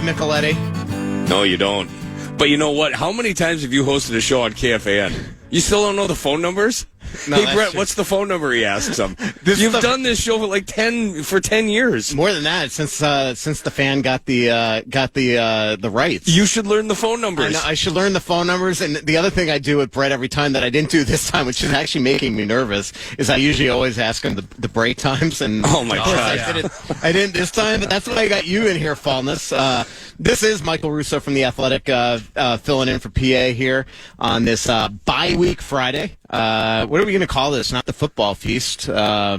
Micheletti. No, you don't. But you know what? How many times have you hosted a show on KFAN? You still don't know the phone numbers? No, hey, Brett, what's the phone number? He asks him. You've done this show for 10 years. More than that, since the fan got the rights. You should learn the phone numbers. I should learn the phone numbers. And the other thing I do with Brett every time that I didn't do this time, which is actually making me nervous, is I usually always ask him the break times. And oh my God, I didn't this time, but that's why I got you in here, Falness. This is Michael Russo from The Athletic, filling in for PA here on this bye week Friday. What are we going to call this? Not the football feast. I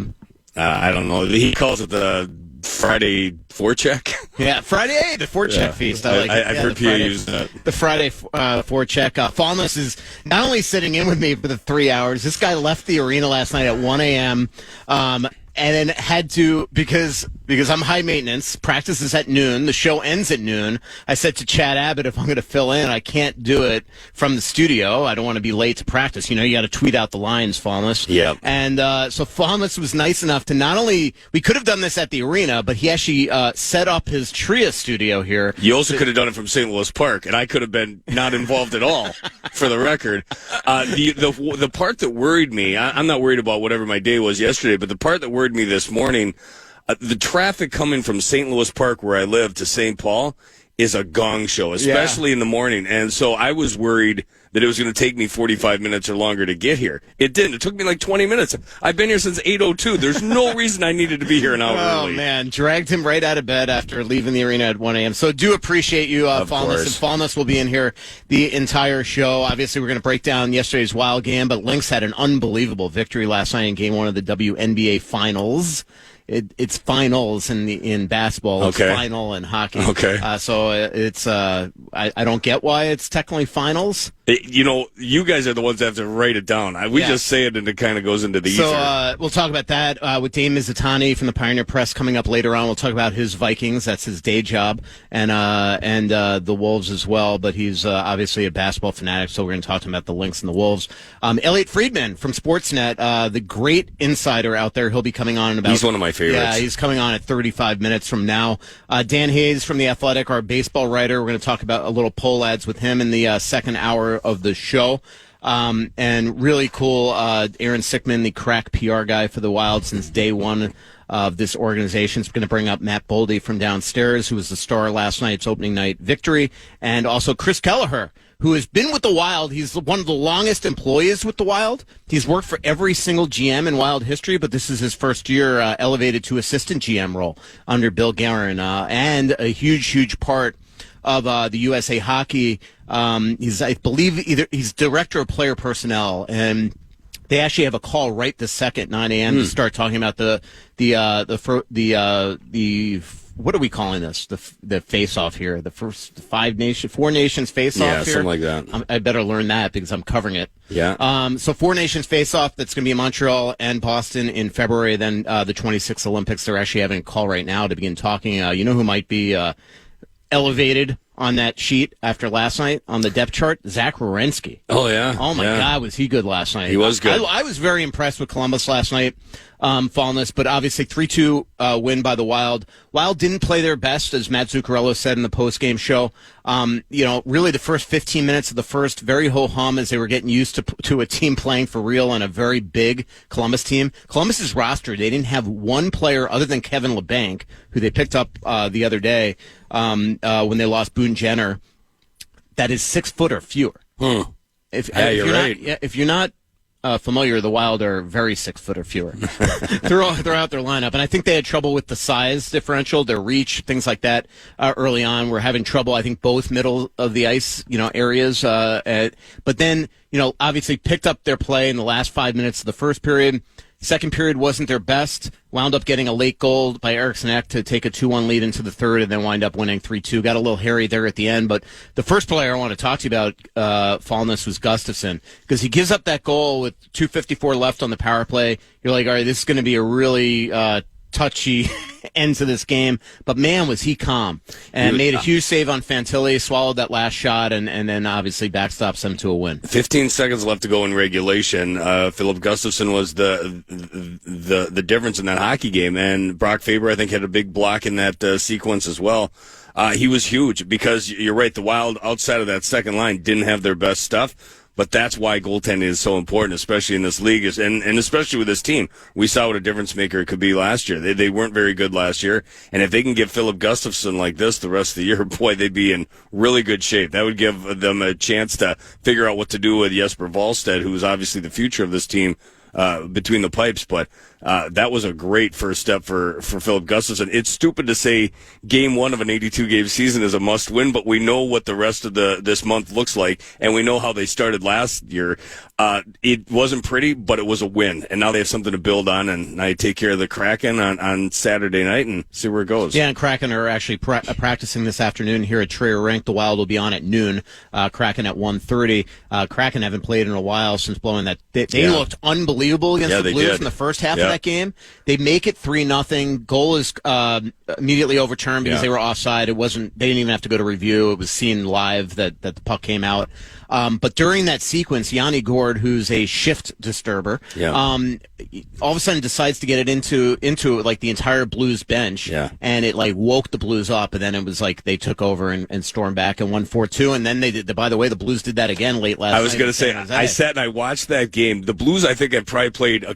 don't know. He calls it the Friday forecheck. Yeah, Friday, the forecheck feast. I like it. I've heard PA use that. The Friday forecheck. Falness is not only sitting in with me for the 3 hours. This guy left the arena last night at 1 a.m. And then had to, because I'm high maintenance, practice is at noon, the show ends at noon. I said to Chad Abbott, if I'm going to fill in, I can't do it from the studio. I don't want to be late to practice. You know, you got to tweet out the lines, Falness. Yeah. And so Falness was nice enough to not only, we could have done this at the arena, but he actually set up his Tria studio here. You also could have done it from St. Louis Park, and I could have been not involved at all, for the record. The part that worried me, I'm not worried about whatever my day was yesterday, but the part that worried me this morning, the traffic coming from St. Louis Park, where I live, to St. Paul is a gong show, especially in the morning. And so I was worried that it was going to take me 45 minutes or longer to get here. It didn't. It took me like 20 minutes. I've been here since 8:02. There's no reason I needed to be here an hour early. Oh, man. Dragged him right out of bed after leaving the arena at 1 a.m. So do appreciate you, Falness. And Falness will be in here the entire show. Obviously, we're going to break down yesterday's wild game, but Lynx had an unbelievable victory last night in Game 1 of the WNBA Finals. It's finals in basketball. It's final in hockey. Okay. So it's I don't get why it's technically finals. You guys are the ones that have to write it down. We just say it and it kind of goes into the ether. So we'll talk about that with Dave Mizutani from the Pioneer Press coming up later on. We'll talk about his Vikings. That's his day job, and the Wolves as well. But he's obviously a basketball fanatic, so we're going to talk to him about the Lynx and the Wolves. Elliotte Friedman from Sportsnet, the great insider out there. He'll be coming on in about. He's one of my favorites. Yeah, he's coming on at 35 minutes from now. Dan Hayes from The Athletic, our baseball writer. We're going to talk about a little poll ads with him in the second hour of the show. And really cool, Aaron Sickman, the crack PR guy for the Wild since day one of this organization, is going to bring up Matt Boldy from downstairs, who was the star last night's opening night victory, and also Chris Kelleher, who has been with the Wild. He's one of the longest employees with the Wild. He's worked for every single GM in Wild history, but this is his first year elevated to assistant GM role under Bill Guerin, and a huge part of the USA Hockey. I believe he's director of player personnel, and they actually have a call right this second, 9 a.m. to start talking about the what are we calling this? The face-off here, the first four nations face-off here. Yeah, something like that. I better learn that because I'm covering it. Yeah. So four nations face-off. That's going to be in Montreal and Boston in February. Then the 26 Olympics. They're actually having a call right now to begin talking. You know who might be elevated on that sheet after last night on the depth chart? Zach Werenski. Oh, yeah. Oh, my God, was he good last night. He was good. I was very impressed with Columbus last night, Falness, but obviously 3-2 win by the Wild. Wild didn't play their best, as Matt Zuccarello said in the post-game show. Really the first 15 minutes of the first, very ho-hum as they were getting used to a team playing for real and a very big Columbus team. Columbus's roster, they didn't have one player other than Kevin LeBanc, who they picked up the other day when they lost Boone Jenner, that is 6 foot or fewer. If you're right. If you're not familiar, the Wild are very 6 foot or fewer. they're out their lineup, and I think they had trouble with the size differential, their reach, things like that early on. We're having trouble, I think, both middle of the ice, areas. But then, obviously picked up their play in the last 5 minutes of the first period. Second period wasn't their best. Wound up getting a late goal by Eriksson Ek to take a 2-1 lead into the third, and then wind up winning 3-2. Got a little hairy there at the end, but the first player I want to talk to you about, Falness, was Gustafsson, because he gives up that goal with 2:54 left on the power play. You're like, all right, this is going to be a really touchy end to this game, but man, was he calm and made a huge save on Fantilli, swallowed that last shot, and then obviously backstops them to a win. 15 seconds left to go in regulation. Philip Gustafsson was the difference in that hockey game, and Brock Faber, I think, had a big block in that sequence as well. He was huge because you're right. The Wild, outside of that second line, didn't have their best stuff. But that's why goaltending is so important, especially in this league, and especially with this team. We saw what a difference maker it could be last year. They weren't very good last year, and if they can get Philip Gustafsson like this the rest of the year, boy, they'd be in really good shape. That would give them a chance to figure out what to do with Jesper Wallstedt, who's obviously the future of this team between the pipes. But that was a great first step for Philip Gustafsson. It's stupid to say game one of an 82-game season is a must-win, but we know what the rest of this month looks like, and we know how they started last year. It wasn't pretty, but it was a win, and now they have something to build on, and now you take care of the Kraken on Saturday night and see where it goes. Yeah, and Kraken are actually practicing this afternoon here at Traer Rink. The Wild will be on at noon, Kraken at 1:30. Kraken haven't played in a while since blowing that. They looked unbelievable against the Blues in the first half of that game. They make it 3-0. Goal is immediately overturned because they were offside. They didn't even have to go to review. It was seen live that the puck came out. But during that sequence, Yanni Gourde, who's a shift disturber, all of a sudden decides to get it into like the entire Blues bench, and it like woke the Blues up, and then it was like they took over and stormed back and won 4-2, and then they did. By the way, the Blues did that again late last night. I was going to say, I sat and I watched that game. The Blues, I think, have probably played a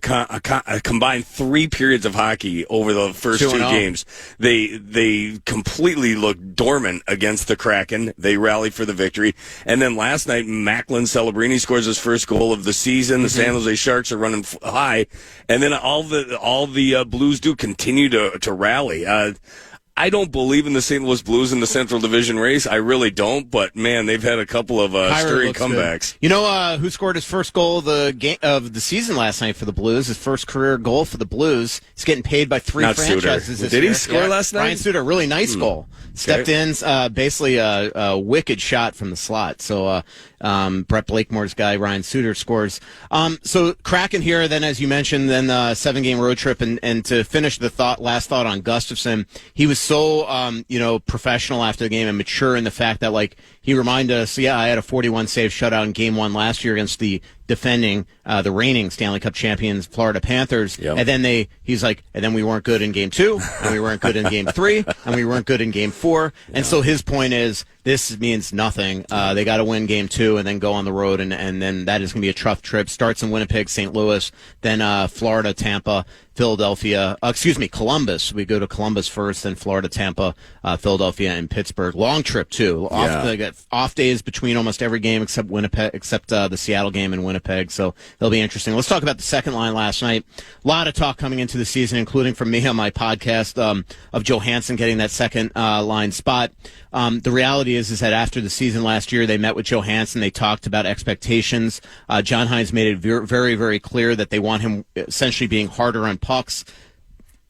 combined 3 periods of hockey over the first 2 games. They completely looked dormant against the Kraken. They rallied for the victory, and then last night, Macklin Celebrini scores his first goal of the season. The San Jose Sharks are running high, and then all the Blues do continue to rally. I don't believe in the St. Louis Blues in the Central Division race. I really don't. But man, they've had a couple of stirring comebacks. Good. You know who scored his first goal of the season last night for the Blues? His first career goal for the Blues. He's getting paid by 3 franchises. Did he score last night? Ryan Suter, really nice goal. Stepped in, basically a wicked shot from the slot. So Brett Blakemore's guy, Ryan Suter, scores. So Kraken here, then as you mentioned, then 7-game road trip, and to finish the last thought on Gustafsson, he was so professional after the game and mature in the fact that like he reminded us, I had a 41 save shutout in game 1 last year against the defending the reigning Stanley Cup champions Florida Panthers, and then he's like, and then we weren't good in game 2, and we weren't good in game 3, and we weren't good in game 4, and so his point is this means nothing. They got to win game 2 and then go on the road, and then that is going to be a tough trip. Starts in Winnipeg, St. Louis, then Florida, Tampa, Philadelphia, Columbus. We go to Columbus first, then Florida, Tampa, Philadelphia, and Pittsburgh. Long trip too. They got off days between almost every game except Winnipeg, except the Seattle game in Winnipeg. So it'll be interesting. Let's talk about the second line last night. A lot of talk coming into the season, including from me on my podcast, of Johansson getting that second line spot. The reality is that after the season last year, they met with Johansson. They talked about expectations. John Hines made it very, very clear that they want him essentially being harder on pucks,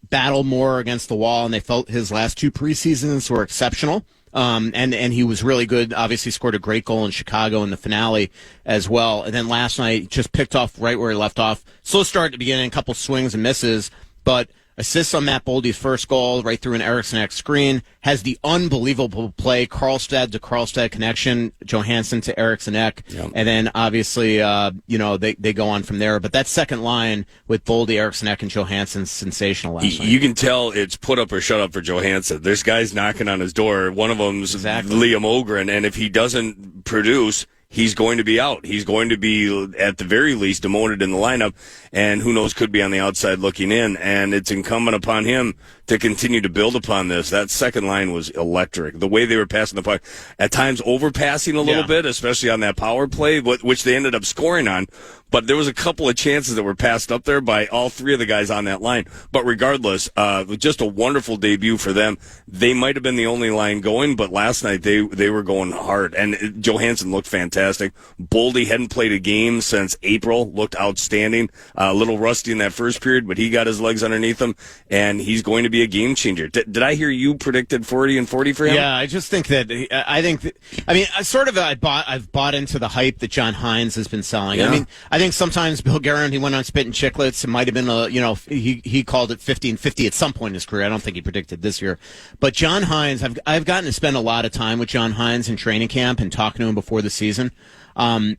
battle more against the wall, and they felt his last 2 preseasons were exceptional. And he was really good. Obviously scored a great goal in Chicago in the finale as well. And then last night just picked off right where he left off. Slow start at the beginning, a couple swings and misses, but assists on Matt Boldy's first goal right through an Eriksson Ek screen. Has the unbelievable play, Karlstad to Karlstad connection, Johansson to Eriksson Ek. And then obviously, they go on from there. But that second line with Boldy, Eriksson Ek, and Johansson, sensational last night. You can tell it's put up or shut up for Johansson. There's guys knocking on his door. One of them's Liam Ogren. And if he doesn't produce, he's going to be out. He's going to be, at the very least, demoted in the lineup, and who knows, could be on the outside looking in. And it's incumbent upon him to continue to build upon this. That second line was electric. The way they were passing the puck, at times overpassing a little bit, especially on that power play, which they ended up scoring on. But there was a couple of chances that were passed up there by all 3 of the guys on that line. But regardless, just a wonderful debut for them. They might have been the only line going, but last night they were going hard. And Johansson looked fantastic. Boldy hadn't played a game since April, looked outstanding. A little rusty in that first period, but he got his legs underneath him, and he's going to be a game changer. Did I hear you predicted 40 and 40 for him? Yeah, I just think that I've bought into the hype that John Hines has been selling. Yeah. I think sometimes Bill Guerin, he went on Spittin' Chicklets. It might have been he called it 50 and 50 at some point in his career. I don't think he predicted this year. But John Hines, I've gotten to spend a lot of time with John Hines in training camp and talking to him before the season. And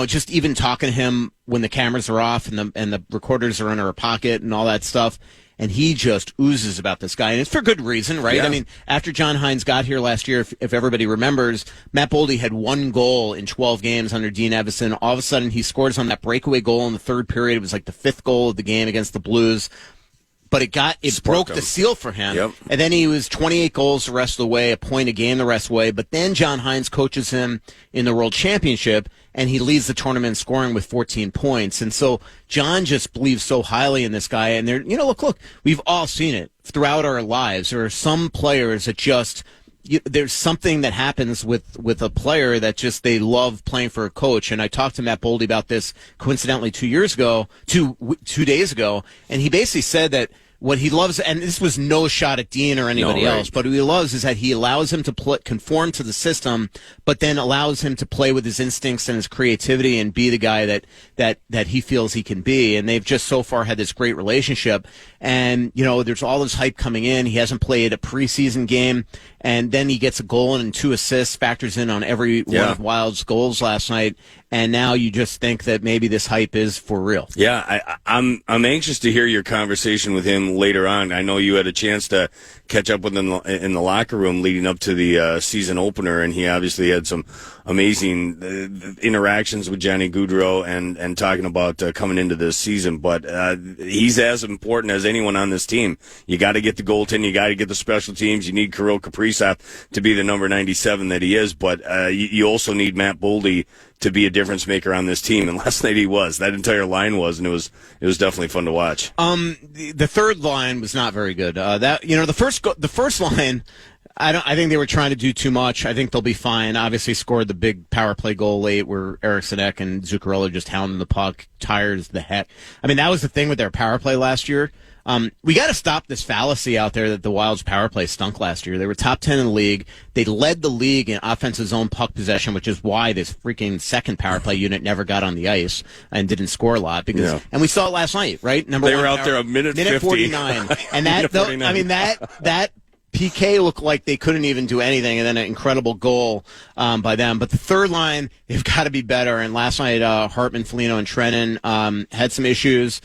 just even talking to him when the cameras are off and the recorders are in our pocket and all that stuff. and he just oozes about this guy, and it's for good reason, right? Yeah. I mean, after John Hines got here last year, if everybody remembers, Matt Boldy had 1 goal in 12 games under Dean Evison. All of a sudden, he scores on that breakaway goal in the third period. It was like the 5th goal of the game against the Blues. But it broke the seal for him. Yep. And then he was 28 goals the rest of the way, a point a game the rest of the way. But then John Hines coaches him in the World Championship, and he leads the tournament scoring with 14 points. And so John just believes so highly in this guy. And look, we've all seen it throughout our lives. There are some players that just there's something that happens with a player that just they love playing for a coach. And I talked to Matt Boldy about this coincidentally 2 days ago, and he basically said that what he loves, and this was no shot at Dean or anybody else, but what he loves is that he allows him to conform to the system, but then allows him to play with his instincts and his creativity and be the guy that he feels he can be. And they've just so far had this great relationship. And, there's all this hype coming in. He hasn't played a preseason game, and then he gets a goal and 2 assists, factors in on every one of Wild's goals last night. And now you just think that maybe this hype is for real. Yeah, I'm anxious to hear your conversation with him later on. I know you had a chance to catch up with him in the locker room leading up to the season opener, and he obviously had some amazing interactions with Johnny Gaudreau and talking about coming into this season. But he's as important as anyone on this team. You got to get the goaltending, you got to get the special teams. You need Kirill Kaprizov to be the number 97 that he is, but you also need Matt Boldy to be a difference maker on this team, and last night he was. That entire line was, and it was definitely fun to watch. The third line was not very good. The first line, I think they were trying to do too much. I think they'll be fine. Obviously scored the big power play goal late where Eriksson Ek and Zuccarello just hounding the puck, tired as the heck. I mean, that was the thing with their power play last year. We got to stop this fallacy out there that the Wild's power play stunk last year. They were top 10 in the league. They led the league in offensive zone puck possession, which is why this freaking second power play unit never got on the ice and didn't score a lot. And we saw it last night, right? They were out there a minute 49, and that PK looked like they couldn't even do anything, and then an incredible goal by them. But the third line, they've got to be better. And last night, Hartman, Foligno, and Trennan had some issues.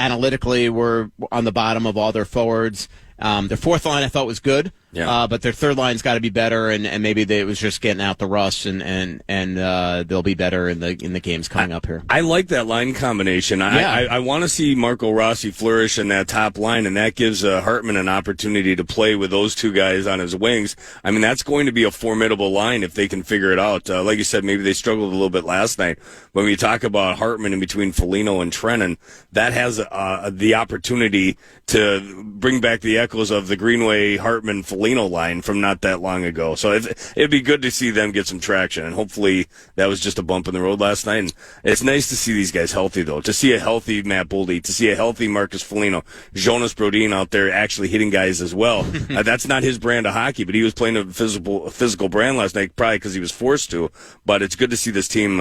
Analytically, were on the bottom of all their forwards. Their fourth line, I thought, was good. But their third line's got to be better, and maybe it was just getting out the rust, and they'll be better in the games coming up here. I like that line combination. I want to see Marco Rossi flourish in that top line, and that gives Hartman an opportunity to play with those two guys on his wings. I mean, that's going to be a formidable line if they can figure it out. Like you said, maybe they struggled a little bit last night. When we talk about Hartman in between Foligno and Trennan, that has the opportunity to bring back the echoes of the Greenway, Hartman, Foligno line from not that long ago. So it'd be good to see them get some traction, and hopefully that was just a bump in the road last night. And it's nice to see these guys healthy, though, to see a healthy Matt Boldy, to see a healthy Marcus Foligno, Jonas Brodin out there actually hitting guys as well. That's not his brand of hockey, but he was playing a physical brand last night, probably because he was forced to. But it's good to see this team,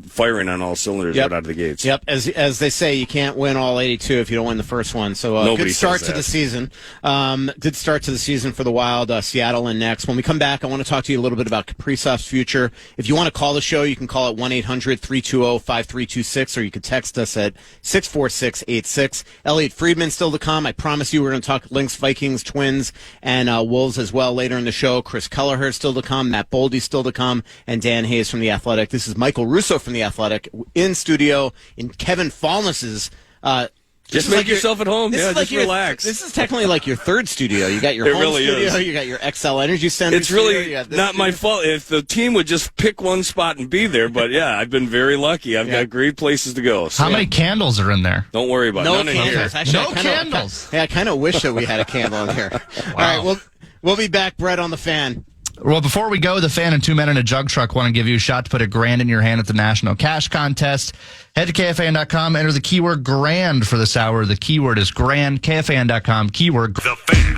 firing on all cylinders right out of the gates. Yep, as they say, you can't win all 82 if you don't win the first one. So good start to the season. Good start to the season for the Wild. Seattle in next. When we come back, I want to talk to you a little bit about Kaprizov's future. If you want to call the show, you can call it 1-800-320-5326, or you can text us at 64686. Elliotte Friedman still to come. I promise you we're going to talk Lynx, Vikings, Twins, and Wolves as well later in the show. Chris Kelleher still to come. Matt Boldy still to come. And Dan Hayes from The Athletic. This is Michael Russo from The Athletic in studio in Kevin Falness's just make yourself at home. Yeah, just relax. This is technically like your third studio. You got your home studio. You got your XL Energy Center. It's really not my fault. If the team would just pick one spot and be there, but yeah, I've been very lucky. I've got great places to go. So. How many candles are in there? Don't worry about it. No candles. Actually, candles. I kind of wish that we had a candle in here. Wow. All right, we'll be back, Brett, on the Fan. Well, before we go, the Fan and Two Men in a Jug Truck want to give you a shot to put $1,000 in your hand at the National Cash Contest. Head to KFAN.com, enter the keyword grand for this hour. The keyword is grand. KFAN.com, keyword The Fan.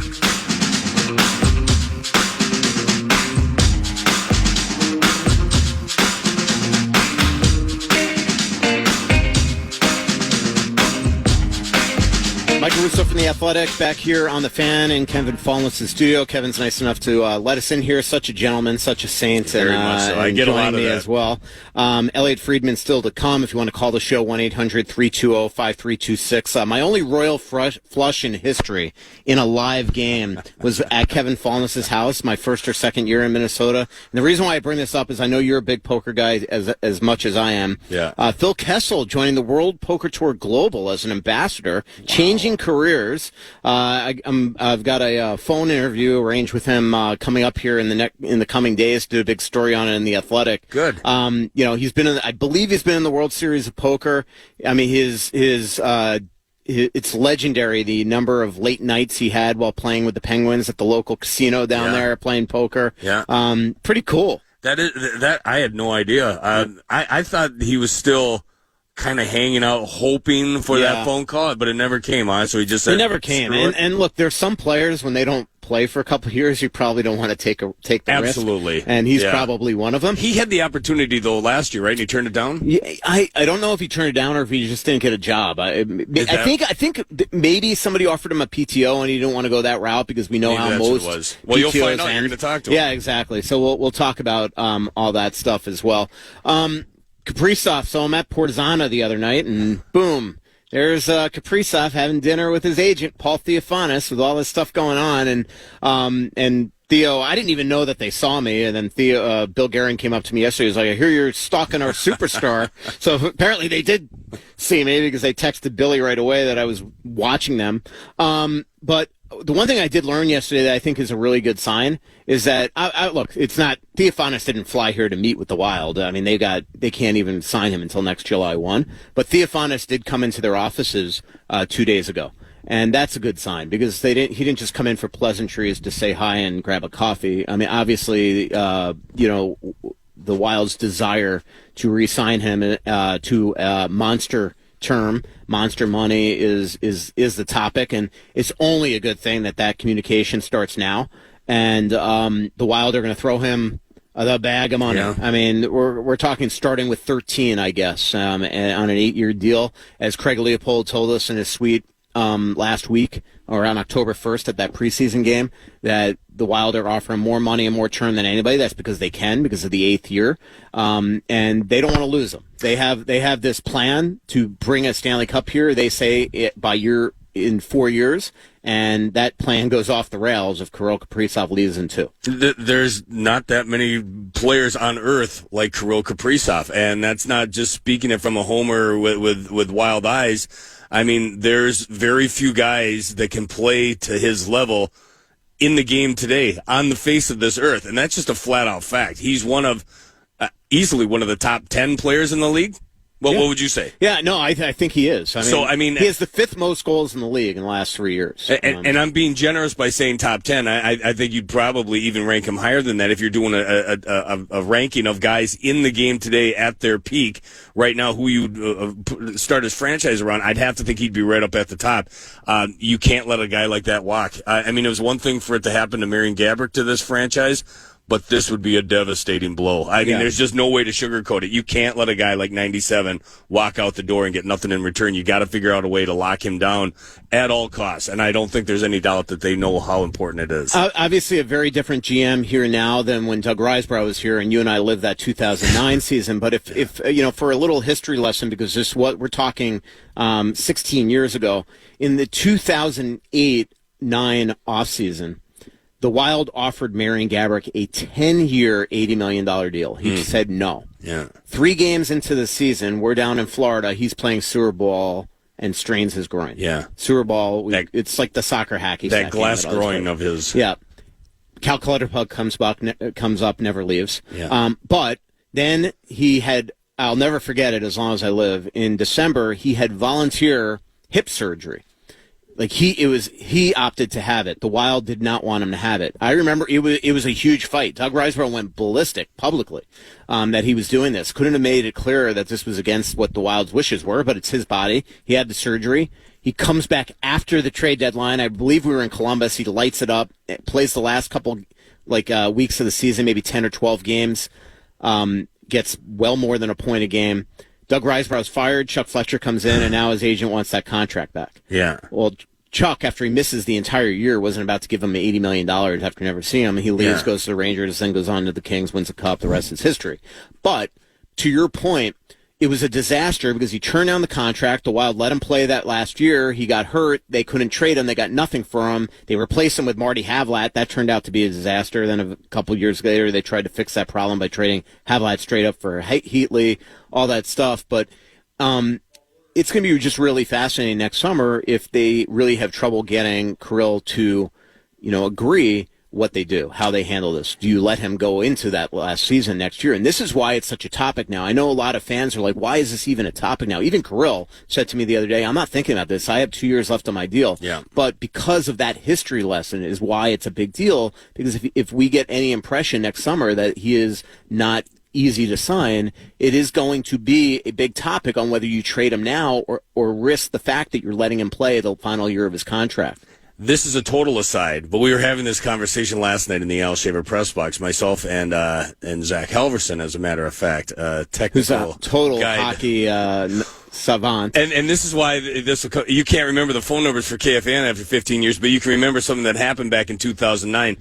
Michael Russo from The Athletic back here on the Fan in Kevin Falness' studio. Kevin's nice enough to let us in here. Such a gentleman, such a saint. Very much so. I get a lot of that as well. Elliotte Friedman still to come. If you want to call the show, 1-800-320-5326. My only royal flush in history in a live game was at Kevin Falness' house, my first or second year in Minnesota. And the reason why I bring this up is I know you're a big poker guy as much as I am. Yeah. Phil Kessel joining the World Poker Tour Global as an ambassador, changing careers. I've got a phone interview arranged with him coming up here in the coming days. Do a big story on it in The Athletic. Good. He's been I believe he's been in the World Series of Poker. I mean, it's legendary the number of late nights he had while playing with the Penguins at the local casino down there playing poker. Yeah. Pretty cool. That I had no idea. I thought he was still kind of hanging out, hoping for that phone call, but it never came on. So he just said, it never came. And look, there's some players when they don't play for a couple of years, you probably don't want to take the Absolutely. risk. And he's probably one of them. He had the opportunity though last year, right? And he turned it down. Yeah, I don't know if he turned it down or if he just didn't get a job. I think maybe somebody offered him a PTO and he didn't want to go that route because we know how most what it was. Well, you'll find out. You're going to talk to him. Yeah, exactly. So we'll talk about all that stuff as well. Kaprizov, so I'm at Portazana the other night, and boom, there's Kaprizov having dinner with his agent, Paul Theophanous, with all this stuff going on, and Theo, I didn't even know that they saw me, and then Bill Guerin came up to me yesterday. He was like, I hear you're stalking our superstar. So apparently they did see me because they texted Billy right away that I was watching them. But the one thing I did learn yesterday that I think is a really good sign is that, look, it's not, Theophanous didn't fly here to meet with the Wild. I mean, they can't even sign him until next July 1. But Theophanous did come into their offices 2 days ago. And that's a good sign because he didn't just come in for pleasantries to say hi and grab a coffee. I mean, obviously, the Wild's desire to re-sign him to a monster term, monster money is the topic, and it's only a good thing that communication starts now. And the Wild are going to throw him the bag of money. Yeah. I mean, we're talking starting with 13, I guess, on an 8-year deal, as Craig Leopold told us in his suite last week, or on October 1st at that preseason game, that the Wild are offering more money and more term than anybody. That's because they can, because of the 8th year, and they don't want to lose them. They have this plan to bring a Stanley Cup here. They say in 4 years, and that plan goes off the rails if Kirill Kaprizov leaves in 2. There's not that many players on earth like Kirill Kaprizov, and that's not just speaking it from a homer with wild eyes. I mean, there's very few guys that can play to his level in the game today on the face of this earth, and that's just a flat-out fact. He's easily one of the top 10 players in the league. Well, what would you say? Yeah, no, I think he is. I mean, he has the 5th most goals in the league in the last 3 years. And I'm being generous by saying top 10. I think you'd probably even rank him higher than that if you're doing a ranking of guys in the game today at their peak. Right now, who you'd start his franchise around, I'd have to think he'd be right up at the top. You can't let a guy like that walk. I mean, it was one thing for it to happen to Marian Gaborik to this franchise, but this would be a devastating blow. I mean, there's just no way to sugarcoat it. You can't let a guy like 97 walk out the door and get nothing in return. You got to figure out a way to lock him down at all costs. And I don't think there's any doubt that they know how important it is. Obviously, a very different GM here now than when Doug Risebrough was here, and you and I lived that 2009 season. But if for a little history lesson, because this is what we're talking 16 years ago, in the 2008-9 offseason, the Wild offered Marian Gaborik a 10-year, $80 million deal. He said no. Yeah. 3 games into the season, we're down in Florida. He's playing sewer ball and strains his groin. Yeah. Sewer ball, it's like the soccer hacky. That glass groin of his. Yeah. Cal Clutterpuck comes up, never leaves. Yeah. But then he had, I'll never forget it as long as I live, in December, he had volunteer hip surgery. Like he opted to have it. The Wild did not want him to have it. I remember it was a huge fight. Doug Risebrough went ballistic publicly that he was doing this. Couldn't have made it clearer that this was against what the Wild's wishes were, but it's his body. He had the surgery. He comes back after the trade deadline. I believe we were in Columbus. He lights it up, plays the last couple weeks of the season, maybe 10 or 12 games, gets well more than a point a game. Doug Risebrough's fired. Chuck Fletcher comes in, and now his agent wants that contract back. Yeah. Well, Chuck, after he misses the entire year, wasn't about to give him $80 million after never seeing him. He leaves, goes to the Rangers, then goes on to the Kings, wins a cup. The rest is history. But to your point, it was a disaster because he turned down the contract. The Wild let him play that last year. He got hurt. They couldn't trade him. They got nothing for him. They replaced him with Marty Havlat. That turned out to be a disaster. Then a couple years later, they tried to fix that problem by trading Havlat straight up for Heatley, all that stuff. But it's going to be just really fascinating next summer if they really have trouble getting Kirill to, agree what they do, how they handle this. Do you let him go into that last season next year? And this is why it's such a topic now. I know a lot of fans are like, why is this even a topic now? Even Kirill said to me the other day, I'm not thinking about this. I have 2 years left on my deal. Yeah. But because of that history lesson is why it's a big deal, because if we get any impression next summer that he is not easy to sign, it is going to be a big topic on whether you trade him now or risk the fact that you're letting him play the final year of his contract. This is a total aside, but we were having this conversation last night in the Al Shaver press box, myself and Zach Halverson, as a matter of fact, technical who's a total guide. Hockey savant. And this is why you can't remember the phone numbers for KFAN after 15 years, but you can remember something that happened back in 2009.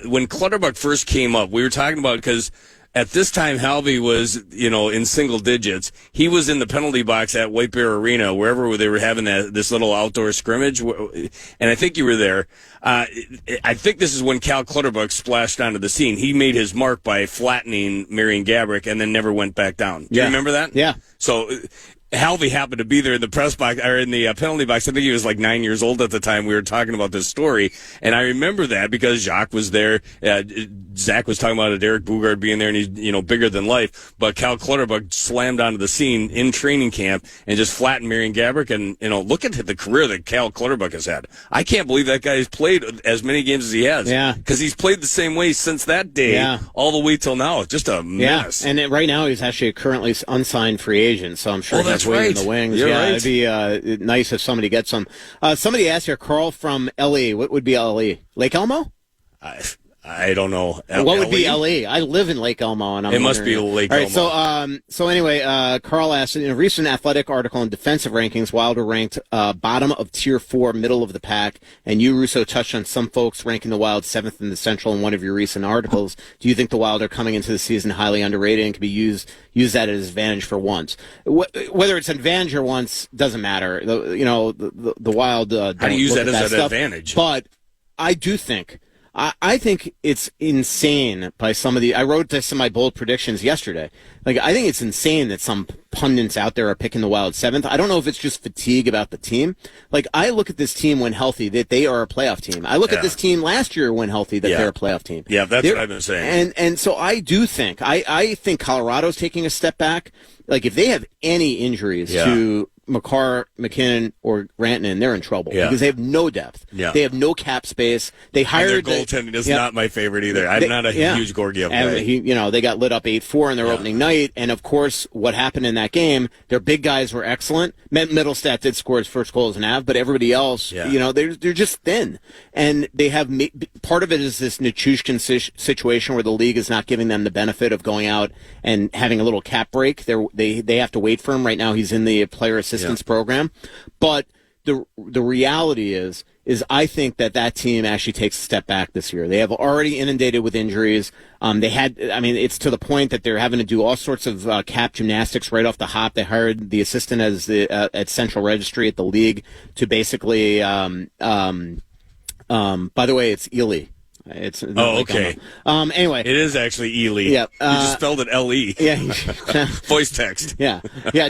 When Clutterbuck first came up, we were talking about, because at this time, Halvey was, in single digits. He was in the penalty box at White Bear Arena, wherever they were having this little outdoor scrimmage, and I think you were there. I think this is when Cal Clutterbuck splashed onto the scene. He made his mark by flattening Marian Gaborik and then never went back down. Do you remember that? Yeah. So Halvey happened to be there in the press box, or in the penalty box. I think he was like 9 years old at the time. We were talking about this story, and I remember that because Jacques was there. Zach was talking about a Derek Bugard being there, and he's bigger than life. But Cal Clutterbuck slammed onto the scene in training camp and just flattened Marian Gaborik. And look at the career that Cal Clutterbuck has had. I can't believe that guy has played as many games as he has. Yeah, because he's played the same way since that day, all the way till now. It's just a mess. And right now he's actually a currently unsigned free agent, so I'm sure that's waiting right. in the wings. You're right. It'd be nice if somebody gets some. Somebody asked here, Carl from LE. What would be LE? Lake Elmo? I don't know. What would be LE? I live in Lake Elmo, and it must be Lake Elmo. All right, so anyway, Carl asked, in a recent Athletic article on defensive rankings, Wild were ranked bottom of Tier 4, middle of the pack, and you, Russo, touched on some folks ranking the Wild 7th in the Central in one of your recent articles. Do you think the Wild are coming into the season highly underrated and can be use that as advantage for once? Whether it's an advantage or once doesn't matter. The Wild how do you use that as an advantage? But I do think. I think it's insane by some of I wrote this in my bold predictions yesterday. I think it's insane that some pundits out there are picking the Wild 7th. I don't know if it's just fatigue about the team. I look at this team when healthy, that they are a playoff team. I look at this team last year when healthy, that they're a playoff team. Yeah, that's what I've been saying. And so I do think, I think Colorado's taking a step back. If they have any injuries to McCarr, McKinnon, or Rantanen, they're in trouble because they have no depth. Yeah. They have no cap space. They hired their goaltending is not my favorite either. I'm not a huge Gorgiev guy. They got lit up 8-4 in their opening night, and of course, what happened in that game? Their big guys were excellent. Middlestat did score his first goal as an av, but everybody else, they're just thin, and they have part of it is this Nichushkin situation where the league is not giving them the benefit of going out and having a little cap break. They have to wait for him right now. He's in the player assistance program, but the reality is I think that team actually takes a step back this year. They have already inundated with injuries. It's to the point that they're having to do all sorts of cap gymnastics right off the hop. They hired the assistant at Central Registry at the league to basically. By the way, it's Ely. It's okay. Anyway, it is actually Ely. Yeah, you just spelled it L-E. Yeah, voice text. Yeah.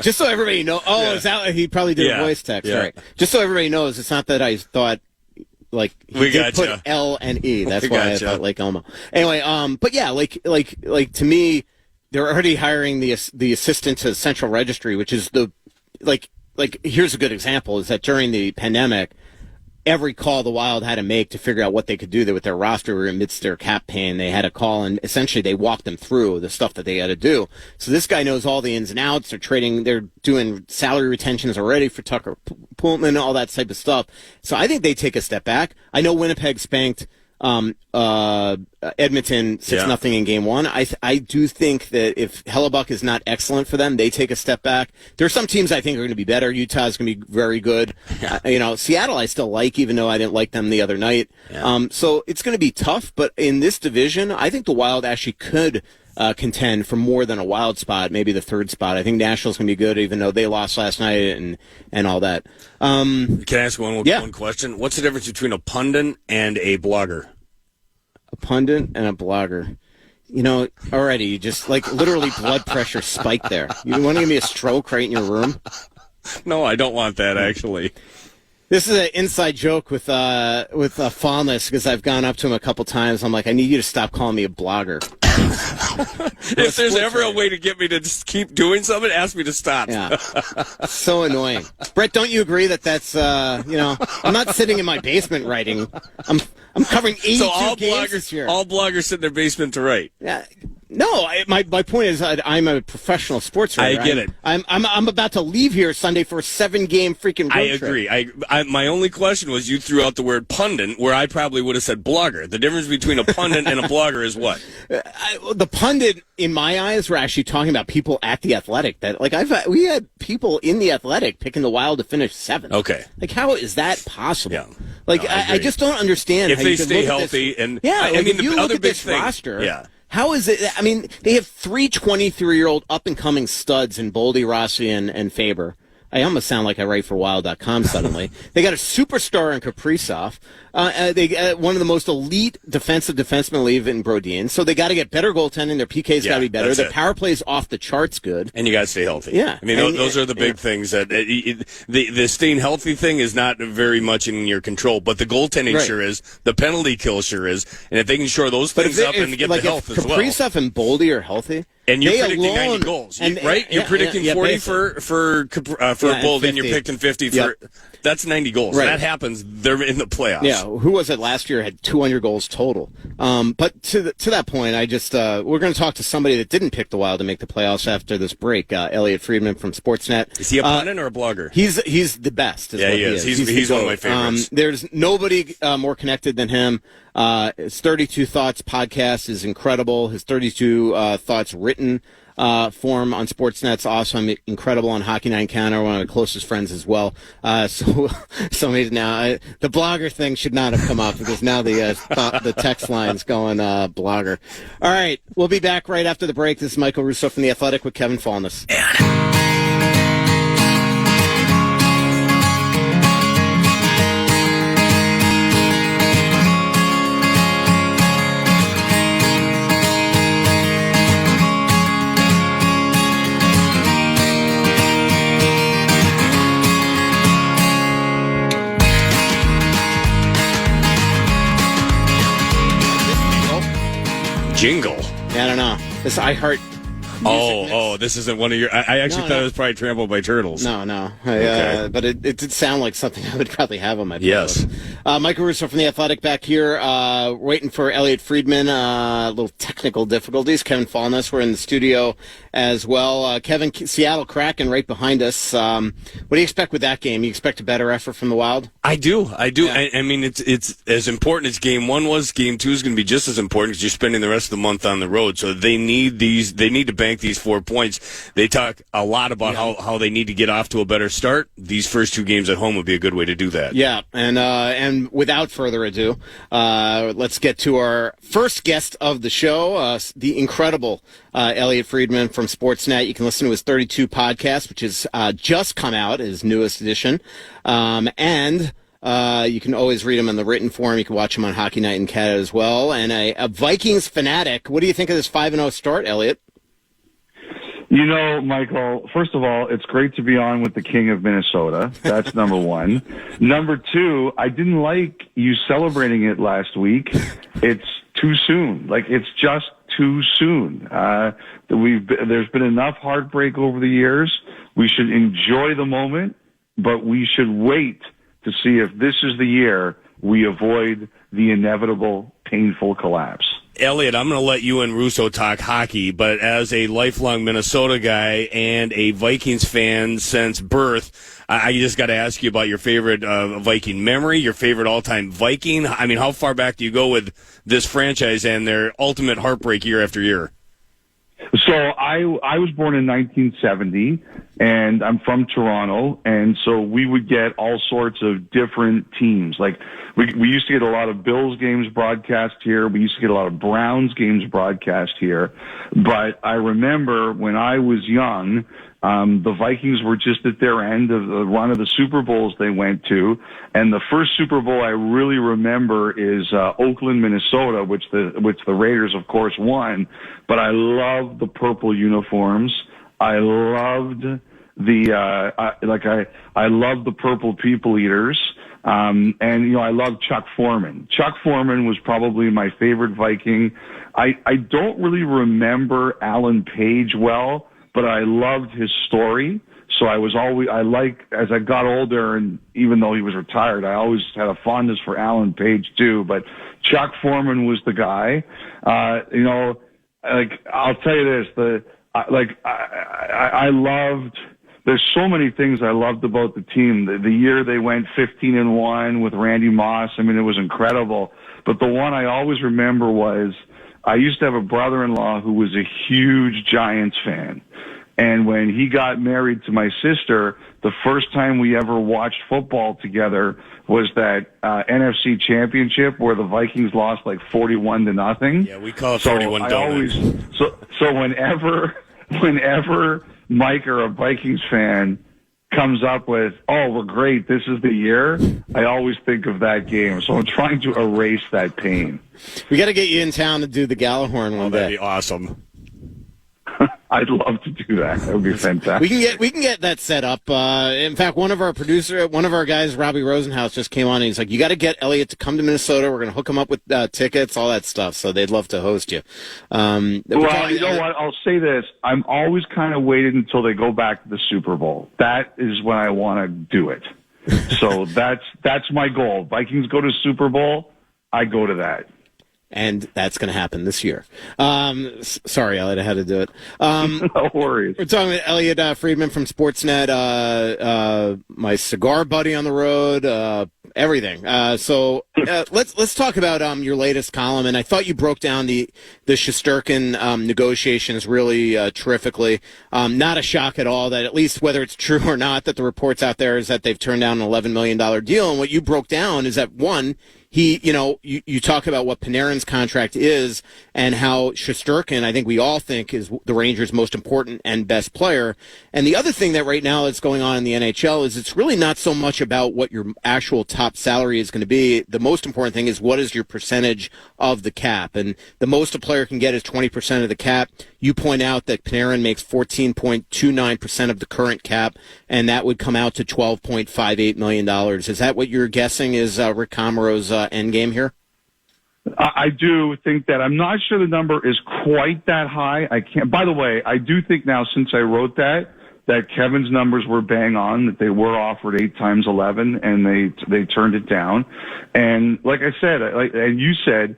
Just so everybody knows. Is that he probably did a voice text? All right. Just so everybody knows, it's not that I thought he did put L and E. That's why I thought Lake Elmo. Anyway, but yeah, to me, they're already hiring the assistant to Central Registry, which is here's a good example: is that during the pandemic, every call the Wild had to make to figure out what they could do with their roster amidst their cap pain. They had a call, and essentially they walked them through the stuff that they had to do. So this guy knows all the ins and outs. They're doing salary retentions already for Tucker Poolman, all that type of stuff. So I think they take a step back. I know Winnipeg spanked Edmonton 6-0 in game one. I do think that if Hellebuck is not excellent for them, they take a step back. There are some teams I think are going to be better. Utah's going to be very good. Seattle I still like, even though I didn't like them the other night. Yeah. So it's going to be tough, but in this division, I think the Wild actually could contend for more than a wild spot, maybe the third spot. I think Nashville's going to be good, even though they lost last night and all that. Can I ask one question? What's the difference between a pundit and a blogger? A pundit and a blogger. Already, you just literally blood pressure spiked there. You want to give me a stroke right in your room? No, I don't want that, actually. This is an inside joke with Falness, because I've gone up to him a couple times. I'm like, I need you to stop calling me a blogger. If there's ever a way to get me to just keep doing something, ask me to stop. Yeah. So annoying. Brett, don't you agree that's, I'm not sitting in my basement writing. I'm covering 82 games this year. All bloggers sit in their basement to write. Yeah. No, my point is I'm a professional sports writer. I get it. I'm about to leave here Sunday for a 7-game freaking road trip. I agree. My only question was you threw out the word pundit, where I probably would have said blogger. The difference between a pundit and a blogger is what? The pundit, in my eyes, were actually talking about people at the Athletic. That we had people in the Athletic picking the Wild to finish 7th. Okay. How is that possible? Yeah. I just don't understand. If how they you could stay look healthy, at this, the other big thing, roster. Yeah. How is it? I mean, they have 3 23-year-old up-and-coming studs in Boldy, Rossi, and Faber. I almost sound like I write for Wild.com suddenly. They got a superstar in Kaprizov. They one of the most elite defensive defensemen leave in Brodin. So they got to get better goaltending. Their PK's got to be better. Their power play's off the charts good. And you got to stay healthy. Yeah. I mean, those are the big things. That the staying healthy thing is not very much in your control, but the goaltending sure is. The penalty kill sure is. And if they can shore those things up and get the health as well. Kaprizov and Boldy are healthy. And you're predicting 90 goals, right? You're predicting 40 for Boldy, and you're picking 50 for. That's 90 goals. Right. That happens. They're in the playoffs. Yeah. Who was it last year? Had 200 goals total. But to that point, I just we're going to talk to somebody that didn't pick the Wild to make the playoffs after this break. Elliotte Friedman from Sportsnet. Is he a pundit or a blogger? He's the best. Yeah, he is. He's one of my favorites. There's nobody more connected than him. His 32 Thoughts podcast is incredible. His 32 Thoughts written form on Sportsnet's awesome. Incredible on Hockey Night Encounter, one of my closest friends as well. So now the blogger thing should not have come up, because now the text line's going blogger. All right, we'll be back right after the break. This is Michael Russo from The Athletic with Kevin Falness. Jingle. I don't know. This iHeart. This isn't one of your. I actually thought it was probably Trampled by Turtles. No. Okay. But it did sound like something I would probably have on my playlist. Yes. Michael Russo from The Athletic back here, waiting for Elliotte Friedman. Little technical difficulties. Kevin Falness, we're in the studio as well. Kevin, Seattle Kraken right behind us. What do you expect with that game? You expect a better effort from the Wild? I do. Yeah. I mean, it's as important as Game 1 was. Game 2 is going to be just as important, because you're spending the rest of the month on the road. So they need to bank these 4 points. They talk a lot about how they need to get off to a better start. These first 2 games at home would be a good way to do that. Yeah, and without further ado, let's get to our first guest of the show, the incredible Elliotte Friedman from Sportsnet. You can listen to his 32 podcast, which has just come out, his newest edition, and you can always read him in the written form. You can watch him on Hockey Night in Canada as well. And a Vikings fanatic. What do you think of this 5-0 start, Elliotte? Michael, first of all, it's great to be on with the King of Minnesota. That's number one. Number two, I didn't like you celebrating it last week. It's too soon. It's just too soon. There's been enough heartbreak over the years. We should enjoy the moment, but we should wait to see if this is the year we avoid the inevitable painful collapse. Elliotte, I'm going to let you and Russo talk hockey, but as a lifelong Minnesota guy and a Vikings fan since birth, I just got to ask you about your favorite Viking memory, your favorite all-time Viking. I mean, how far back do you go with this franchise and their ultimate heartbreak year after year? So I was born in 1970, and I'm from Toronto, and so we would get all sorts of different teams. Like we used to get a lot of Bills games broadcast here. We used to get a lot of Browns games broadcast here. But I remember when I was young, the Vikings were just at their end of the run of the Super Bowls they went to. And the first Super Bowl I really remember is Oakland, Minnesota, which the Raiders, of course, won. But I loved the purple uniforms. I loved I loved the purple people eaters. And, I loved Chuck Foreman. Chuck Foreman was probably my favorite Viking. I don't really remember Alan Page well, but I loved his story. So as I got older, and even though he was retired, I always had a fondness for Alan Page too. But Chuck Foreman was the guy. I'll tell you this, I loved, there's so many things I loved about the team. The year they went 15-1 with Randy Moss, I mean, it was incredible. But the one I always remember was, I used to have a brother-in-law who was a huge Giants fan. And when he got married to my sister, the first time we ever watched football together was that NFC Championship where the Vikings lost like 41-0. Yeah, we call it 41 donuts. So whenever Mike or a Vikings fan comes up with, "Oh, we're great, this is the year," I always think of that game. So I'm trying to erase that pain. We got to get you in town to do the Gallahorn one day. That'd be awesome. I'd love to do that. That would be fantastic. We can get that set up. In fact, one of our guys, Robbie Rosenhaus, just came on and he's like, "You got to get Elliotte to come to Minnesota. We're going to hook him up with tickets, all that stuff." So they'd love to host you. Well, you know what? I'll say this: I'm always kind of waiting until they go back to the Super Bowl. That is when I want to do it. So that's my goal. Vikings go to Super Bowl, I go to that. And that's going to happen this year. Sorry, Elliotte, I had to do it. No worries. We're talking with Elliotte Friedman from Sportsnet, my cigar buddy on the road, everything. So let's talk about your latest column. And I thought you broke down the Shesterkin negotiations really terrifically. Not a shock at all that, at least whether it's true or not, that the reports out there is that they've turned down an $11 million deal. And what you broke down is that, one, you talk about what Panarin's contract is and how Shesterkin, I think we all think, is the Rangers' most important and best player. And the other thing that right now that's going on in the NHL is it's really not so much about what your actual top salary is going to be. The most important thing is what is your percentage of the cap. And the most a player can get is 20% of the cap. You point out that Panarin makes 14.29% of the current cap, and that would come out to $12.58 million. Is that what you're guessing is Rick Comoro's end game here? I do think that. I'm not sure the number is quite that high. I can't. By the way, I do think now, since I wrote that Kevin's numbers were bang on, that they were offered 8 times 11, and they turned it down. And like I said, and you said,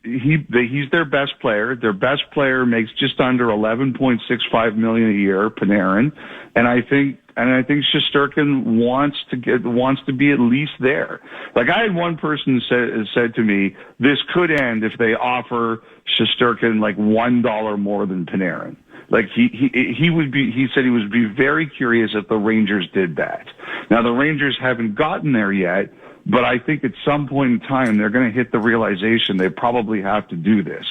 he's their best player. Their best player makes just under $11.65 million a year, Panarin, and I think Shesterkin wants to be at least there. Like, I had one person said to me, this could end if they offer Shesterkin like $1 more than Panarin. Like he said he would be very curious if the Rangers did that. Now, the Rangers haven't gotten there yet, but I think at some point in time they're going to hit the realization they probably have to do this.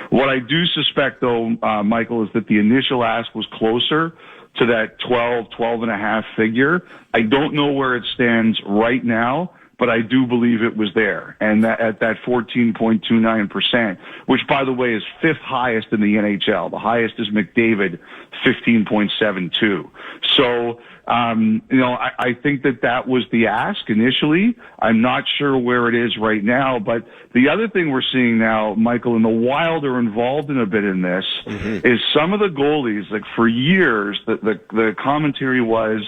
What I do suspect, though, Michael, is that the initial ask was closer to that 12 and a half figure. I don't know where it stands right now, but I do believe it was there. And that at that 14.29%, which, by the way, is 5th highest in the NHL. The highest is McDavid, 15.72. So, I think that was the ask initially. I'm not sure where it is right now, but the other thing we're seeing now, Michael, and the Wild are involved in a bit in this, is some of the goalies, like for years, the commentary was,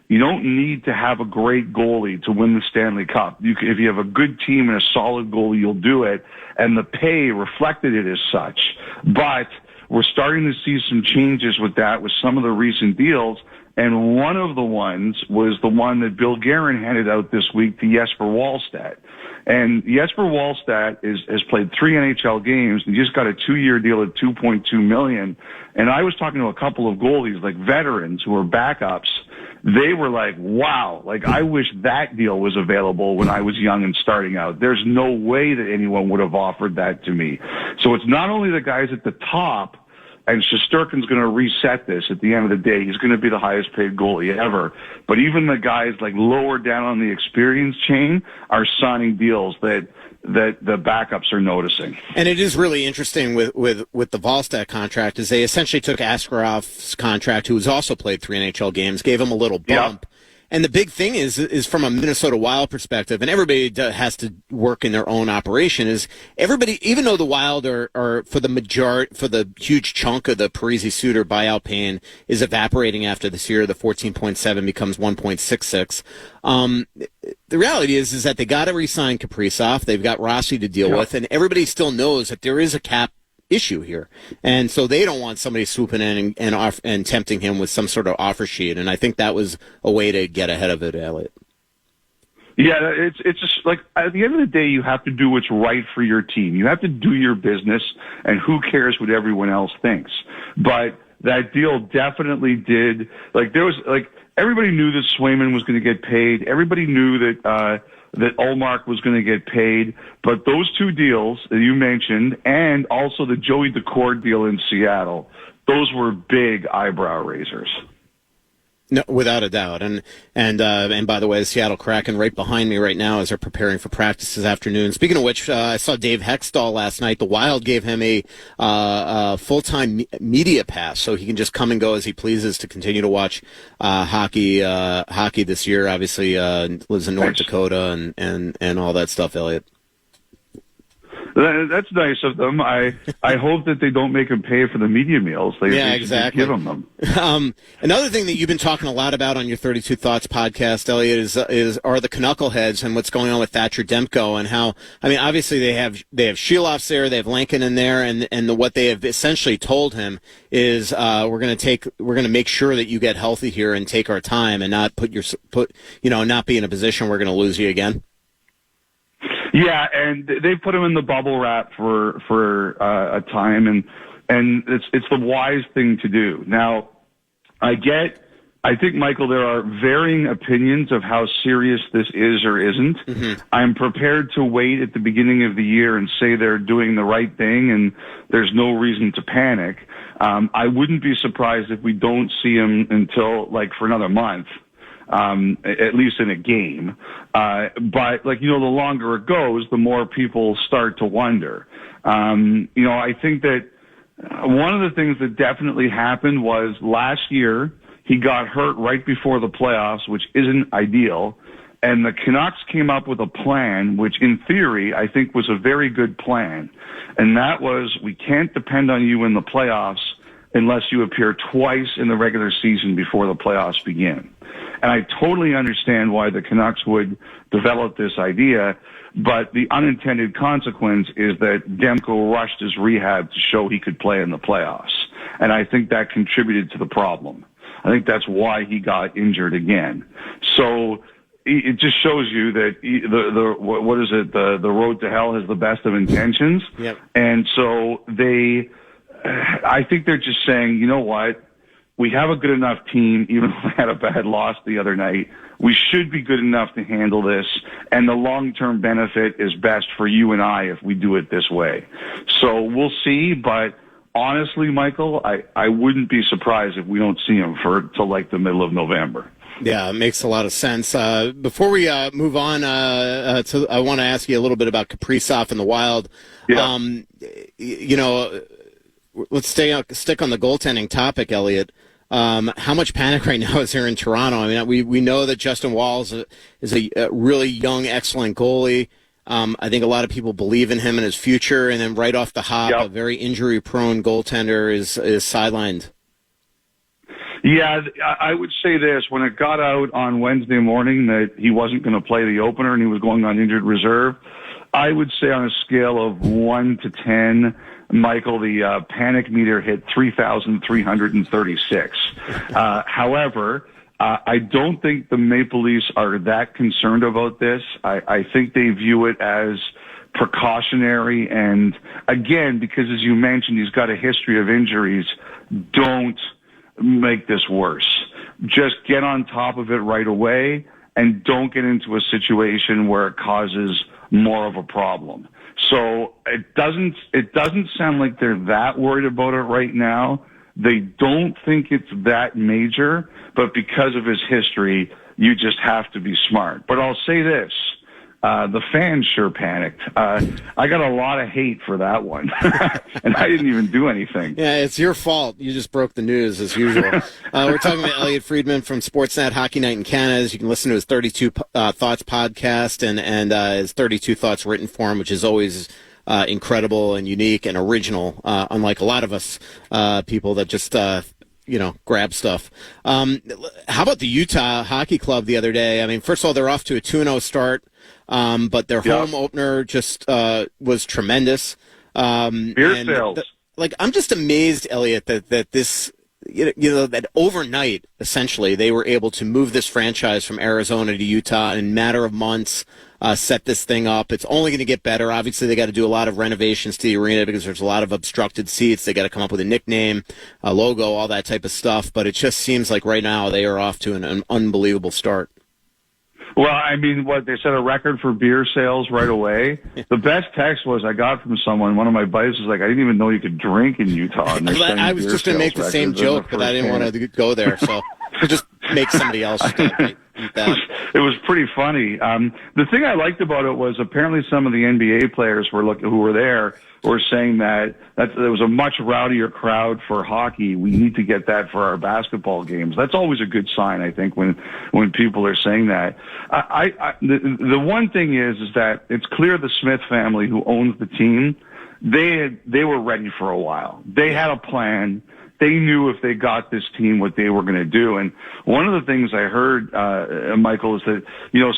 You don't need to have a great goalie to win the Stanley Cup. If you have a good team and a solid goalie, you'll do it, and the pay reflected it as such. But we're starting to see some changes with that with some of the recent deals, and one of the ones was the one that Bill Guerin handed out this week to Jesper Wallstedt. And Jesper Wallstedt has played 3 NHL games and just got a 2-year deal at $2.2 million. And I was talking to a couple of goalies, like veterans who are backups. They were like, wow, like I wish that deal was available when I was young and starting out. There's no way that anyone would have offered that to me. So it's not only the guys at the top, and Shesterkin's going to reset this at the end of the day. He's going to be the highest paid goalie ever. But even the guys like lower down on the experience chain are signing deals that the backups are noticing. And it is really interesting with the Wallstedt contract is they essentially took Askarof's contract, who has also played 3 NHL games, gave him a little bump. Yep. And the big thing is from a Minnesota Wild perspective, and everybody has to work in their own operation, is everybody, even though the Wild are for the huge chunk of the Parise Suter buyout paying is evaporating after this year, the 14.7 becomes 1.66. The reality is that they got to re-sign Kaprizov. They've got Rossi to deal with, and everybody still knows that there is a cap issue here, and so they don't want somebody swooping in and tempting him with some sort of offer sheet. And I think that was a way to get ahead of it, Elliotte. Yeah, it's just like at the end of the day, you have to do what's right for your team. You have to do your business, and who cares what everyone else thinks. But that deal definitely did. Like there was like everybody knew that Swayman was going to get paid. Everybody knew that Ullmark was going to get paid. But those 2 deals that you mentioned, and also the Joey Daccord deal in Seattle, those were big eyebrow raisers. No, without a doubt. And by the way, the Seattle Kraken right behind me right now as they're preparing for practice this afternoon. Speaking of which, I saw Dave Hextall last night. The Wild gave him a full-time media pass, so he can just come and go as he pleases to continue to watch hockey this year. Obviously, lives in North Dakota and all that stuff, Elliotte. That's nice of them. I hope that they don't make him pay for the media meals. They exactly. Give him them. Another thing that you've been talking a lot about on your 32 Thoughts podcast, Elliotte, are the Knuckleheads and what's going on with Thatcher Demko and how. I mean, obviously they have Sheloff's there, they have Lankin in there, and what they have essentially told him is we're going to make sure that you get healthy here and take our time and not not be in a position we're going to lose you again. Yeah, and they put him in the bubble wrap for a time, and it's the wise thing to do. Now, I think, Michael, there are varying opinions of how serious this is or isn't. Mm-hmm. I'm prepared to wait at the beginning of the year and say they're doing the right thing and there's no reason to panic. I wouldn't be surprised if we don't see him until for another month. At least in a game. But the longer it goes, the more people start to wonder. I think that one of the things that definitely happened was last year he got hurt right before the playoffs, which isn't ideal. And the Canucks came up with a plan, which in theory I think was a very good plan. And that was, we can't depend on you in the playoffs unless you appear twice in the regular season before the playoffs begin. And I totally understand why the Canucks would develop this idea, but the unintended consequence is that Demko rushed his rehab to show he could play in the playoffs. And I think that contributed to the problem. I think that's why he got injured again. So it just shows you that the road to hell has the best of intentions. Yep. And so I think they're just saying, you know what? We have a good enough team, even though we had a bad loss the other night. We should be good enough to handle this, and the long-term benefit is best for you and I if we do it this way. So we'll see, but honestly, Michael, I wouldn't be surprised if we don't see him till the middle of November. Yeah, it makes a lot of sense. Before we move on, I want to ask you a little bit about Kaprizov and the Wild. Yeah. Let's stick on the goaltending topic, Elliotte. How much panic right now is here in Toronto? I mean, we know that Justin Walls is a really young, excellent goalie. I think a lot of people believe in him and his future, and then right off the hop, a very injury-prone goaltender is sidelined. Yeah, I would say this. When it got out on Wednesday morning that he wasn't going to play the opener and he was going on injured reserve, I would say on a scale of 1 to 10, Michael, the panic meter hit 3,336. However, I don't think the Maple Leafs are that concerned about this. I think they view it as precautionary. And again, because as you mentioned, he's got a history of injuries, don't make this worse. Just get on top of it right away and don't get into a situation where it causes more of a problem. So it doesn't sound like they're that worried about it right now. They don't think it's that major, but because of his history, you just have to be smart. But I'll say this. The fans sure panicked. I got a lot of hate for that one, and I didn't even do anything. Yeah, it's your fault. You just broke the news as usual. We're talking about Elliotte Friedman from Sportsnet Hockey Night in Canada. You can listen to his 32 Thoughts podcast and his 32 Thoughts written form, which is always incredible and unique and original, unlike a lot of us people that just grab stuff. How about the Utah Hockey Club the other day? I mean, first of all, they're off to a 2-0 start. But their home opener just was tremendous. Beer sales. I'm just amazed, Elliotte, that this, that overnight, essentially, they were able to move this franchise from Arizona to Utah in a matter of months, set this thing up. It's only going to get better. Obviously, they got to do a lot of renovations to the arena because there's a lot of obstructed seats. They got to come up with a nickname, a logo, all that type of stuff. But it just seems like right now they are off to an unbelievable start. Well, I mean, they set a record for beer sales right away. The best text I got from someone, one of my buddies was like, I didn't even know you could drink in Utah. And I was just going to make the same joke, but I didn't want to go there. So we'll just make somebody else eat that. It was pretty funny. The thing I liked about it was apparently some of the NBA players who were there were saying that there was a much rowdier crowd for hockey. We need to get that for our basketball games. That's always a good sign, I think, when people are saying that. The one thing is that it's clear the Smith family, who owns the team, they were ready for a while. They had a plan. They knew if they got this team what they were going to do. And one of the things I heard, Michael, is that,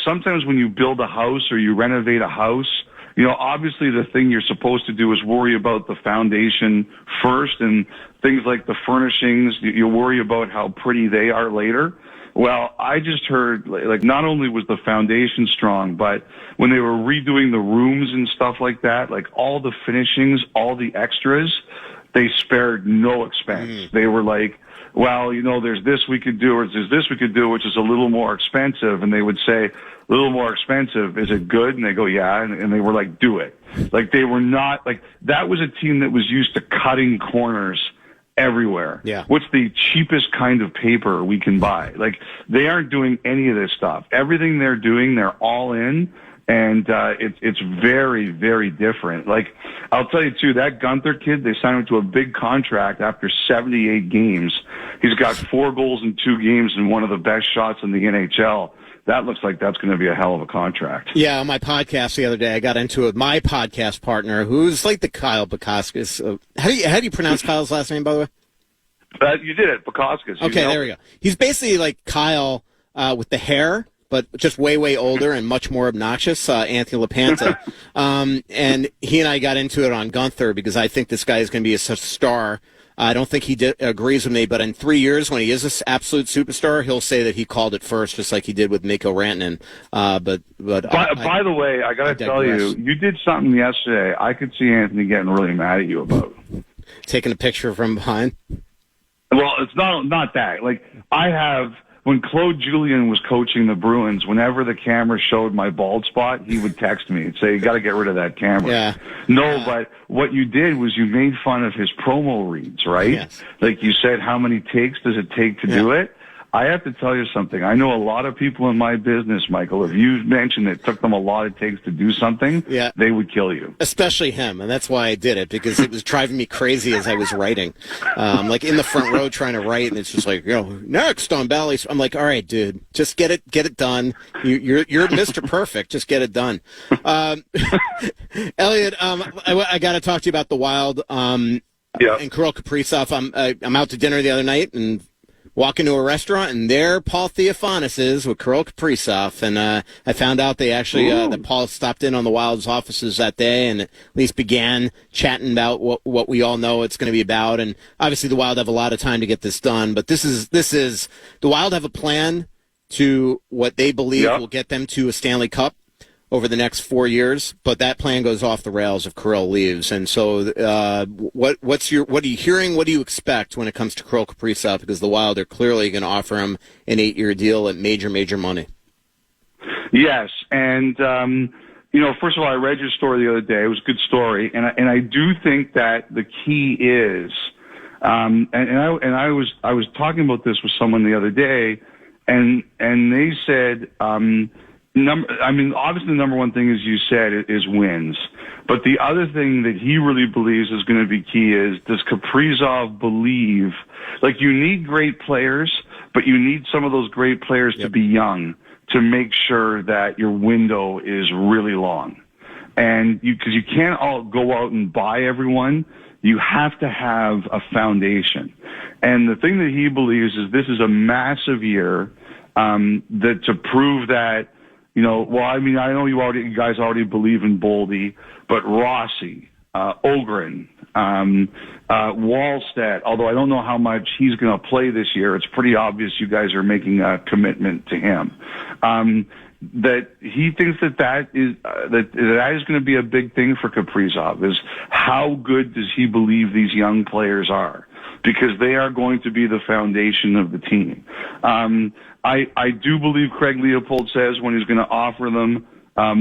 sometimes when you build a house or you renovate a house, obviously the thing you're supposed to do is worry about the foundation first, and things like the furnishings, you worry about how pretty they are later. Well, I just heard, not only was the foundation strong, but when they were redoing the rooms and stuff like that, all the finishings, all the extras, they spared no expense. They were like, well, there's this we could do, or there's this we could do, which is a little more expensive. And they would say, a little more expensive, is it good? And they go, yeah. And they were like, do it. They were not, that was a team that was used to cutting corners everywhere. Yeah. What's the cheapest kind of paper we can buy? They aren't doing any of this stuff. Everything they're doing, they're all in. And it's very, very different. I'll tell you, too, that Gunther kid, they signed him to a big contract after 78 games. He's got 4 goals in 2 games and one of the best shots in the NHL. That looks like that's going to be a hell of a contract. Yeah, on my podcast the other day, I got into it with my podcast partner, who's like the Kyle Bukauskas. How do you pronounce Kyle's last name, by the way? You did it, Bukauskas. Okay, there we go. He's basically like Kyle with the hair, but just way, way older and much more obnoxious, Anthony LaPanta. And he and I got into it on Gunther because I think this guy is going to be such a star. I don't think he agrees with me, but in 3 years, when he is an absolute superstar, he'll say that he called it first, just like he did with Mikko Rantanen. By the way, I got to tell you, you did something yesterday I could see Anthony getting really mad at you about. Taking a picture from behind? Well, it's not that. I have... When Claude Julien was coaching the Bruins, whenever the camera showed my bald spot, he would text me and say, you got to get rid of that camera. Yeah. No, but what you did was you made fun of his promo reads, right? Yes. You said, how many takes does it take to do it? I have to tell you something. I know a lot of people in my business, Michael, if you mentioned it took them a lot of takes to do something, they would kill you. Especially him, and that's why I did it, because it was driving me crazy as I was writing. In the front row trying to write, and it's just next on Bally's. I'm like, all right, dude, just get it done. You're Mr. Perfect. Just get it done. Elliotte, I got to talk to you about the Wild and Kirill Kaprizov. I'm out to dinner the other night, and walk into a restaurant, and there Paul Theophanis is with Kirill Kaprizov. And I found out they actually that Paul stopped in on the Wild's offices that day and at least began chatting about what we all know it's going to be about. And obviously the Wild have a lot of time to get this done, but this is the Wild have a plan to what they believe will get them to a Stanley Cup over the next 4 years, but that plan goes off the rails if Kirill leaves. And so, what are you hearing? What do you expect when it comes to Kirill Kaprizov? Because the Wild are clearly going to offer him an 8-year deal at major money. Yes, and first of all, I read your story the other day. It was a good story, and I do think that the key is, and I was talking about this with someone the other day, and they said. Obviously the number one thing, as you said, is wins. But the other thing that he really believes is going to be key is, does Kaprizov believe, like, you need great players, but you need some of those great players to be young to make sure that your window is really long. And because you can't all go out and buy everyone, you have to have a foundation. And the thing that he believes is this is a massive year that to prove that, I know you guys already believe in Boldy, but Rossi, Ogren, Wallstedt, although I don't know how much he's going to play this year. It's pretty obvious you guys are making a commitment to him. That he thinks that is going to be a big thing for Kaprizov, is how good does he believe these young players are? Because they are going to be the foundation of the team. I do believe Craig Leopold says when he's going to offer them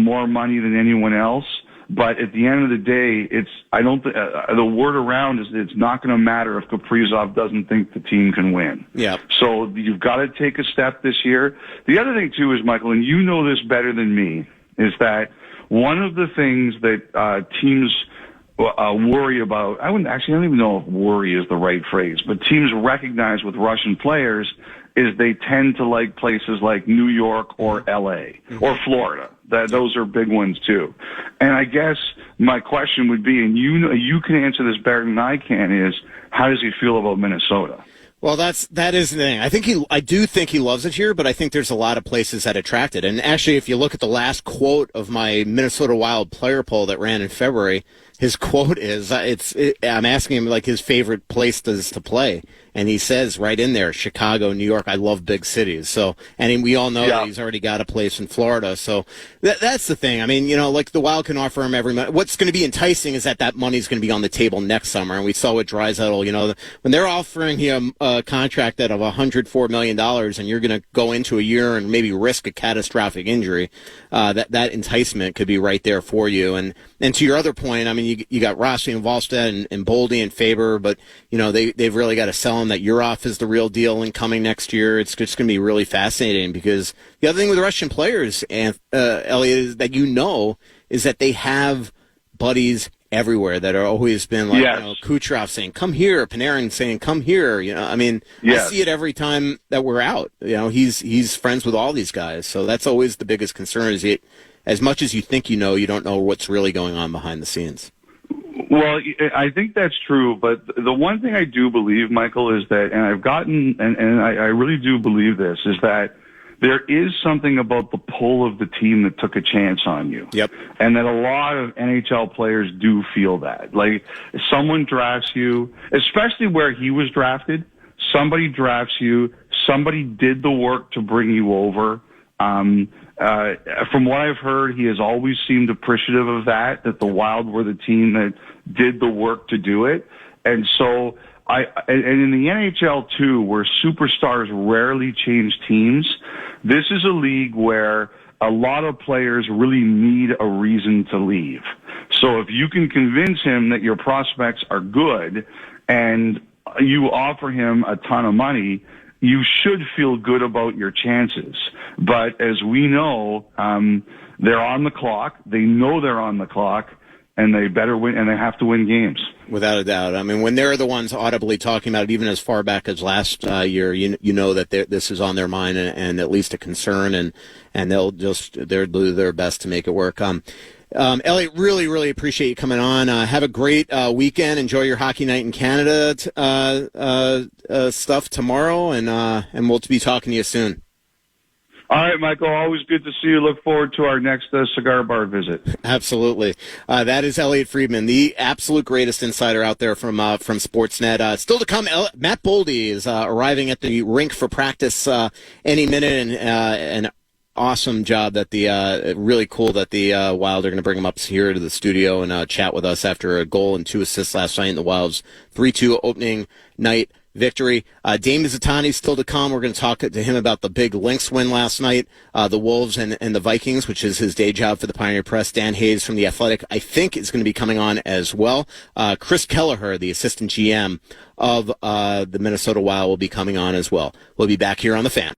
more money than anyone else. But at the end of the day, the word around is it's not going to matter if Kaprizov doesn't think the team can win. Yeah. So you've got to take a step this year. The other thing too is, Michael, and you know this better than me, is that one of the things that teams worry about, I don't even know if worry is the right phrase, but teams recognize with Russian players is they tend to like places like New York or LA or Florida. Those are big ones too. And I guess my question would be, and you can answer this better than I can, is how does he feel about Minnesota? Well, that is the thing. I do think he loves it here, but I think there's a lot of places that attract it. And actually, if you look at the last quote of my Minnesota Wild player poll that ran in February, his quote is, I'm asking him like his favorite place to play. And he says right in there, Chicago, New York, I love big cities. So, and we all know that he's already got a place in Florida. So that's the thing. I mean, like the Wild can offer him every month. What's going to be enticing is that money's going to be on the table next summer. And we saw with Draisaitl, when they're offering him a contract of $104 million and you're going to go into a year and maybe risk a catastrophic injury, that enticement could be right there for you. And to your other point, I mean, you got Rossi and Wallstedt and Boldy and Faber, but, they've really got to sell him that Urov is the real deal and coming next year. It's just going to be really fascinating because the other thing with Russian players, and Elliotte, is that is that they have buddies everywhere that are always been like Kucherov saying, come here, Panarin saying, come here. I see it every time that we're out. He's friends with all these guys. So that's always the biggest concern is as much as you think you don't know what's really going on behind the scenes. Well, I think that's true, but the one thing I do believe, Michael, is that, and I've gotten, and I really do believe this, is that there is something about the pull of the team that took a chance on you. Yep. And that a lot of NHL players do feel that. Like, if someone drafts you, especially where he was drafted, somebody drafts you, somebody did the work to bring you over. From what I've heard, he has always seemed appreciative of that the Wild were the team that did the work to do it. And so and in the NHL too, where superstars rarely change teams, this is a league where a lot of players really need a reason to leave. So if you can convince him that your prospects are good and you offer him a ton of money, you should feel good about your chances. But as we know, they're on the clock. They know they're on the clock, and they better win, and they have to win games. Without a doubt. I mean, when they're the ones audibly talking about it, even as far back as last year, you know that this is on their mind and at least a concern, and they'll do their best to make it work. Elliotte, really, really appreciate you coming on. Have a great weekend. Enjoy your hockey night in Canada stuff tomorrow, and we'll be talking to you soon. All right, Michael, always good to see you. Look forward to our next cigar bar visit. Absolutely. That is Elliotte Friedman, the absolute greatest insider out there from Sportsnet. Still to come, Matt Boldy is arriving at the rink for practice any minute, and an awesome job that really cool that the Wild are going to bring him up here to the studio and chat with us after a goal and 2 assists last night in the Wild's 3-2 opening night victory. Dame Mizutani still to come. We're going to talk to him about the big Lynx win last night, the Wolves and the Vikings, which is his day job for the Pioneer Press. Dan Hayes from The Athletic, I think, is going to be coming on as well. Chris Kelleher, the assistant GM of the Minnesota Wild, will be coming on as well. We'll be back here on The Fan.